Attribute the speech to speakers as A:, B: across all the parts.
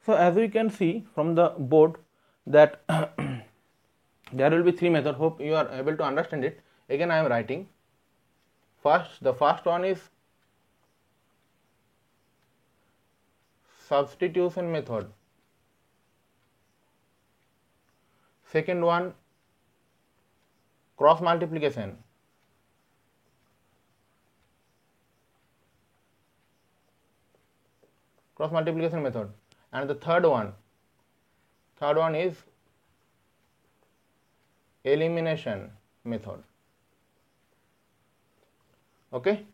A: So as we can see from the board that there will be three methods. Hope you are able to understand it. Again I am writing. The first one is substitution method. Second one, cross multiplication. Cross multiplication method. And the third one is elimination method. Okay,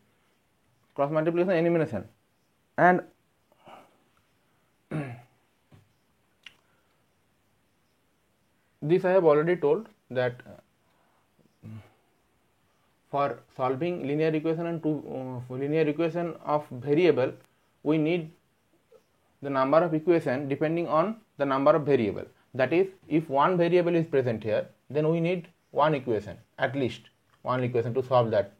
A: cross multiplication, elimination. And this I have already told that for solving linear equation and linear equation of variable, we need the number of equation depending on the number of variable. That is, if one variable is present here, then we need one equation, at least one equation to solve that.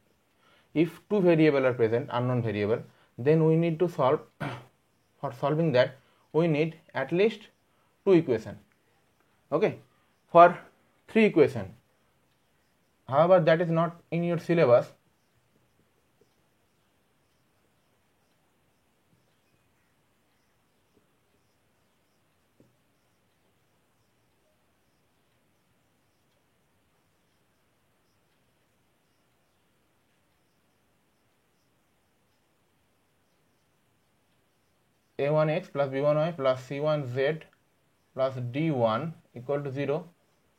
A: If two variables are present, unknown variable, then we need to solve for solving that we need at least two equation. Okay, for three equation. However, that is not in your syllabus. A1x plus B1y plus C1z plus D1 equal to 0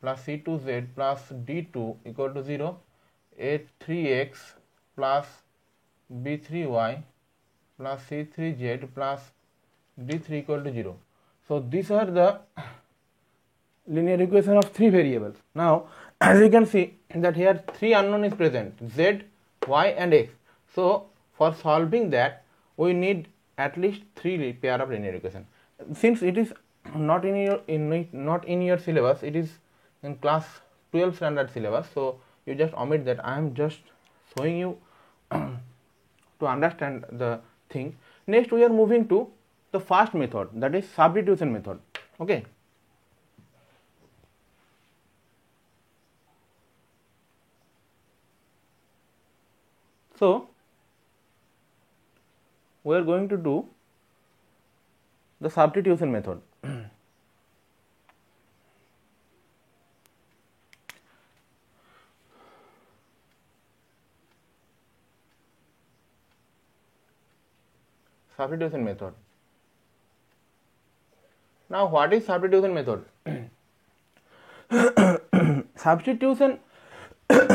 A: plus C2z plus D2 equal to 0, A3x plus B3y plus C3z plus D3 equal to 0. So these are the linear equation of three variables. Now as you can see that here three unknown is present, z, y and x. So for solving that we need at least three pair of linear equation. Since it is not in your syllabus, it is in class 12 standard syllabus, so you just omit that. I am just showing you to understand the thing. Next we are moving to the first method, that is substitution method. Okay, so we are going to do the substitution method. Substitution method. Now what is substitution method? Substitution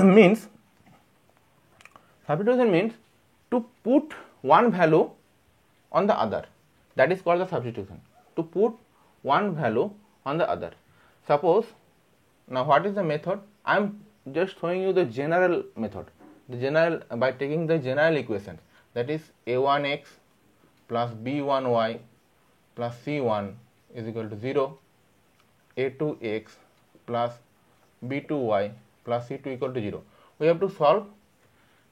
A: means to put one value on the other. That is called the substitution. To put one value on the other. Suppose, now what is the method? I am just showing you the general method. The general, by taking the general equation, that is a1x plus b1y plus c1 is equal to 0, a2x plus b2y plus c2 equal to 0. We have to solve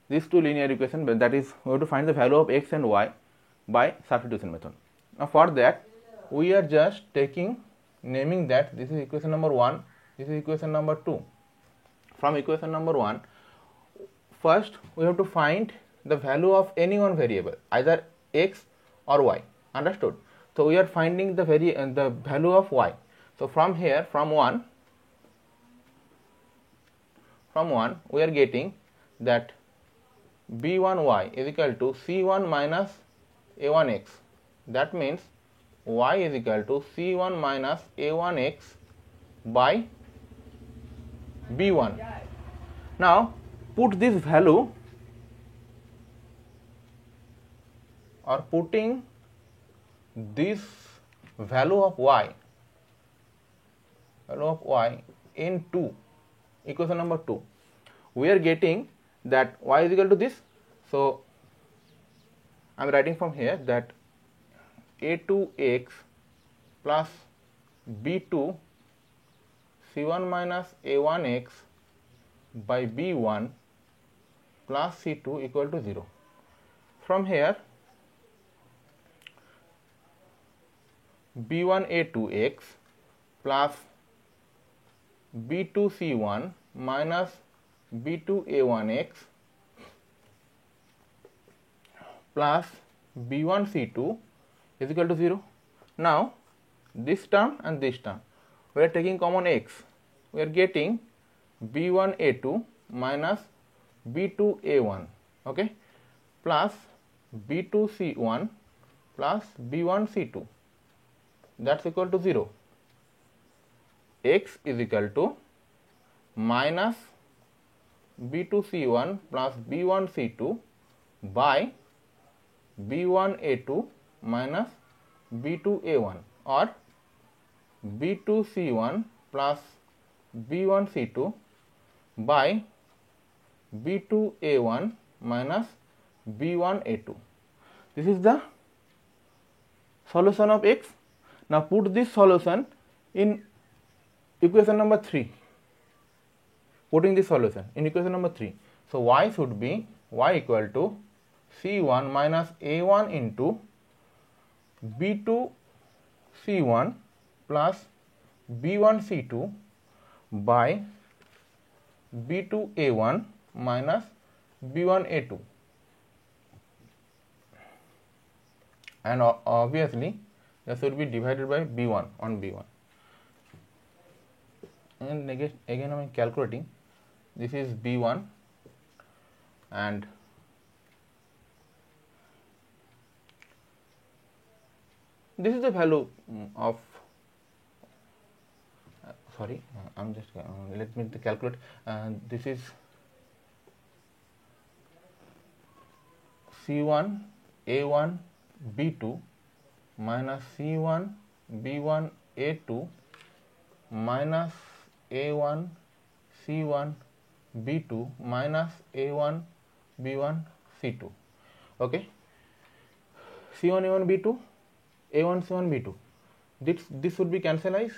A: these two linear equations, that is we have to find the value of x and y by substitution method. Now for that we are just naming that this is equation number 1, this is equation number 2. From equation number 1, first we have to find the value of any one variable, either x or y. Understood? So we are finding the value of y. So from here, from 1 we are getting that b1y is equal to c1 minus a1x. That means y is equal to c1 minus a1x by b1. Now put this value, or putting this value of y into equation number 2, we are getting that y is equal to this. So I am writing from here that a2x plus b2 c1 minus a1x by b1 plus c2 equal to 0. From here b1a2x plus b2c1 minus b2a1x plus b1c2 is equal to 0. Now this term and this term, we are taking common x, we are getting b1a2 minus b2a1, okay, plus b2c1 plus b1c2, that's equal to 0. X is equal to minus b2c1 plus b1c2 by b1a2 minus b2a1, or b2c1 plus b1c2 by b2a1 minus b1a2. This is the solution of x. Now put this solution in equation number 3. Putting this solution in equation number 3. So y should be y equal to c1 minus a1 into b2 c1 plus b1 c2 by b2 a1 minus b1 a2, and obviously that should be divided by b1 on b1. And again I am calculating, this is b1 and this is the value of I'm just let me calculate. This is c1 a1 b2 minus c1 b1 a2 minus a1 c1 b2 minus a1 b1 c2, okay. c1 a1 b2, a1 c1 b2, this would be cancelled.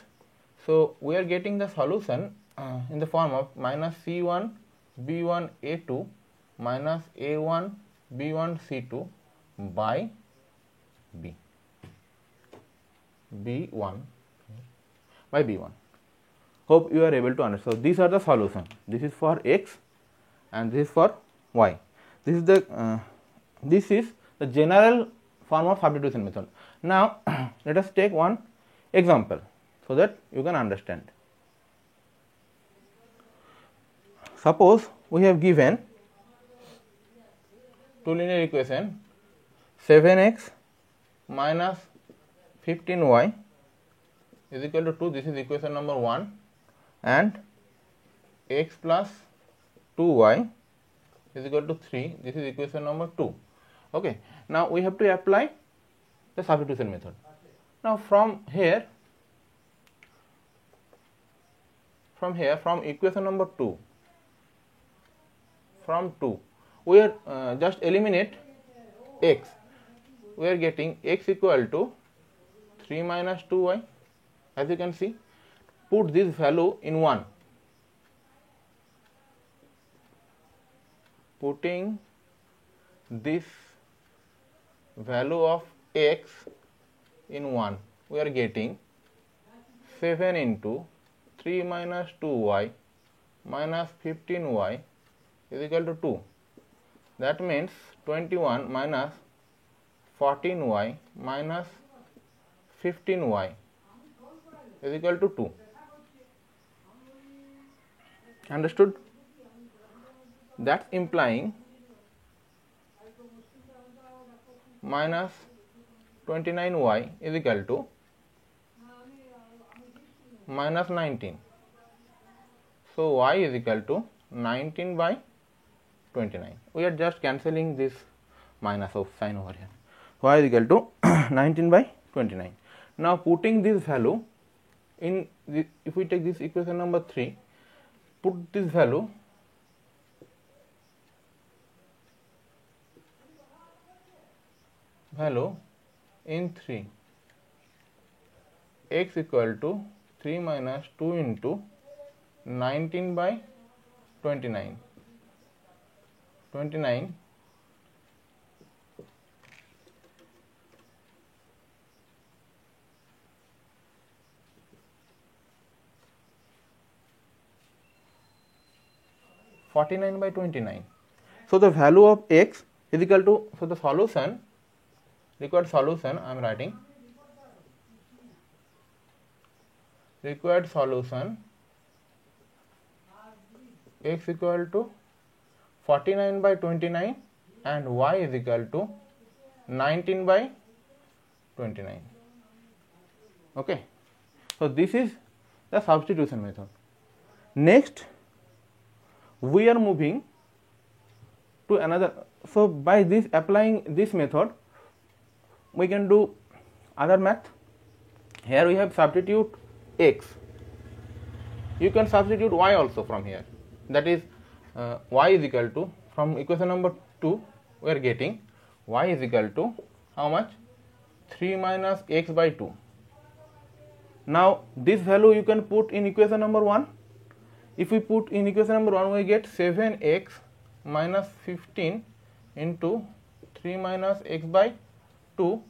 A: So we are getting the solution in the form of minus c1 b1 a2 minus a1 b1 c2 by b1 by b1. Hope you are able to understand. So these are the solution. This is for x and this is for y. This is the general form of substitution method. Now let us take one example so that you can understand. Suppose we have given two linear equation 7x minus 15y is equal to 2. This is equation number 1, and x plus 2y is equal to 3. This is equation number 2. Okay. Now we have to apply the substitution method. Now from equation number 2, we are just eliminate x. We are getting x equal to 3 minus 2y. As you can see, put this value in 1. Putting this value of x in 1, we are getting 7 into 3 minus 2y minus 15y is equal to 2. That means 21 minus 14y minus 15y is equal to 2. Understood? That's implying minus 29y is equal to minus 19. So y is equal to 19 by 29. We are just cancelling this minus of sign over here. Y is equal to 19 by 29. Now putting this value in the, if we take this equation number 3, put this value in 3, x equal to 3 minus 2 into 19 by 29. 29 . 49 by 29. So the value of x is equal to, so the solution, required solution, I am writing required solution x equal to 49 by 29 and y is equal to 19 by 29. Okay, so this is the substitution method. Next we are moving to another. So by this, applying this method, we can do other math. Here we have substitute x. You can substitute y also from here. That is y is equal to, from equation number 2 we are getting y is equal to how much? 3 minus x by 2. Now this value you can put in equation number 1. If we put in equation number 1, we get 7x minus 15 into 3 minus x by 2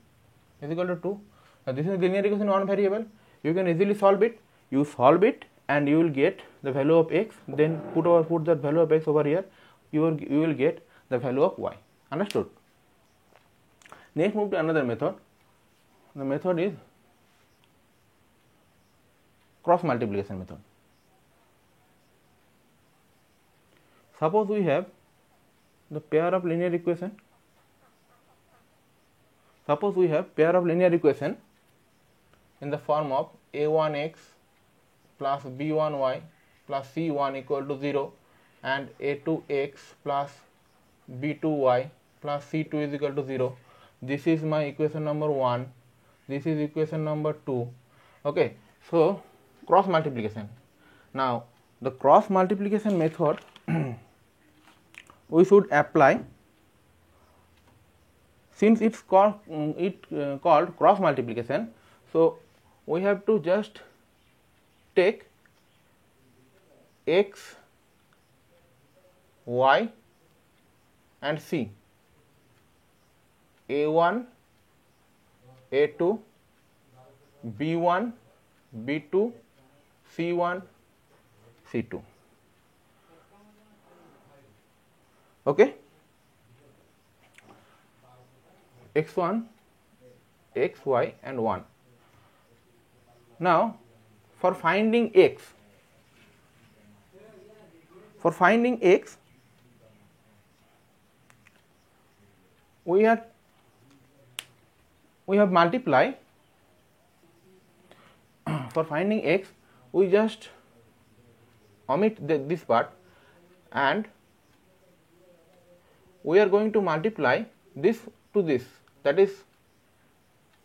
A: is equal to 2. Now this is linear equation, one variable. You can easily solve it. You solve it and you will get the value of x. Then put the value of x over here. You will get the value of y. Understood? Next, move to another method. The method is cross multiplication method. Suppose we have the pair of linear equation. Suppose we have pair of linear equation in the form of a1x plus b1y plus c1 equal to 0 and a2x plus b2y plus c2 is equal to 0. This is my equation number 1. This is equation number 2. Okay, so cross multiplication. Now the cross multiplication method we should apply, since it's called cross multiplication. So we have to just take x, y and c, a1, a2, b1, b2, c1, c2. Okay, x1, xy and 1. Now for finding x, we have multiply. For finding x, we just omit this part and we are going to multiply this to this. That is,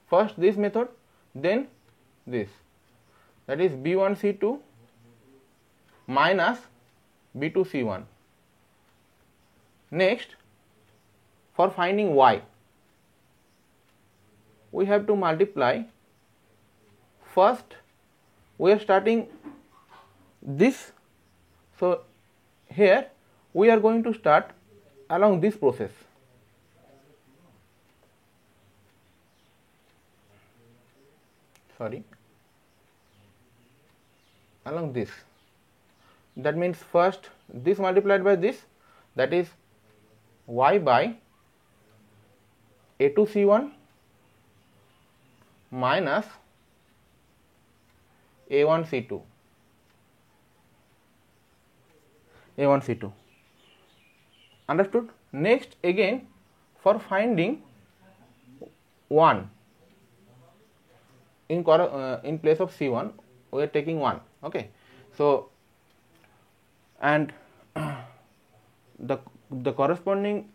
A: first this method, then this. That is b1 c2 minus b2 c1. Next, for finding y, we have to multiply. First we are starting this, so here we are going to start along this process. Along this. That means first this multiplied by this, that is y by a2 c1 minus a1 c2. Understood? Next, again for finding 1 in place of c1 we are taking 1. Okay, so and the corresponding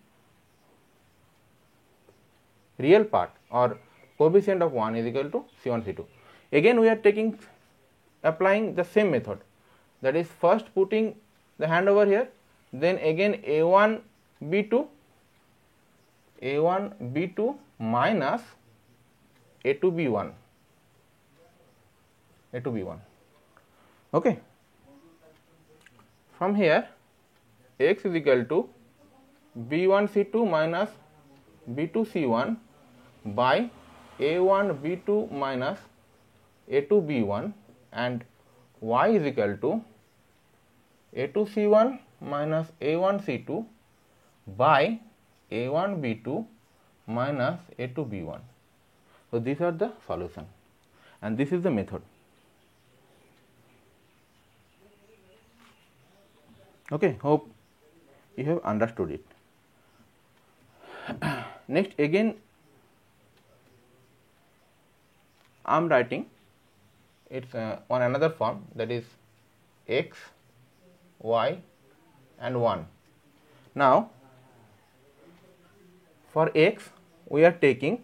A: real part or coefficient of 1 is equal to c1 c2. Again we are applying the same method, that is first putting the hand over here, then again a1 b2 minus a2 b1. Okay, from here x is equal to b1 c2 minus b2 c1 by a1 b2 minus a2 b1 and y is equal to a2 c1 minus A1 C2 by A1 B2 minus A2 B1. So these are the solution and this is the method. Okay, hope you have understood it. Next, again I am writing it's on another form, that is x, y and 1. Now for x we are taking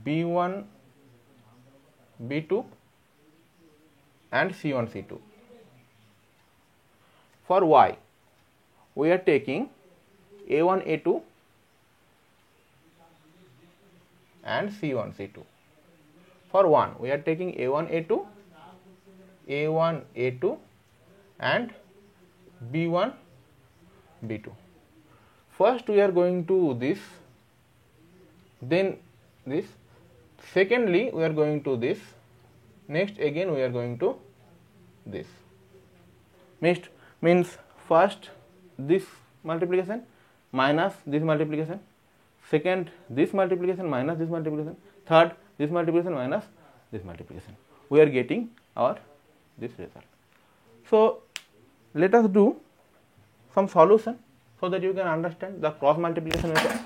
A: B1 B2 and C1 C2. For y we are taking A1 A2 and C1 C2. For 1 we are taking A1 A2, A1 A2 and B1 B2. First we are going to this, then this, secondly we are going to this, next again we are going to this. Next means first this multiplication minus this multiplication, second this multiplication minus this multiplication, third this multiplication minus this multiplication. We are getting our this result. So let us do some solution so that you can understand the cross multiplication method.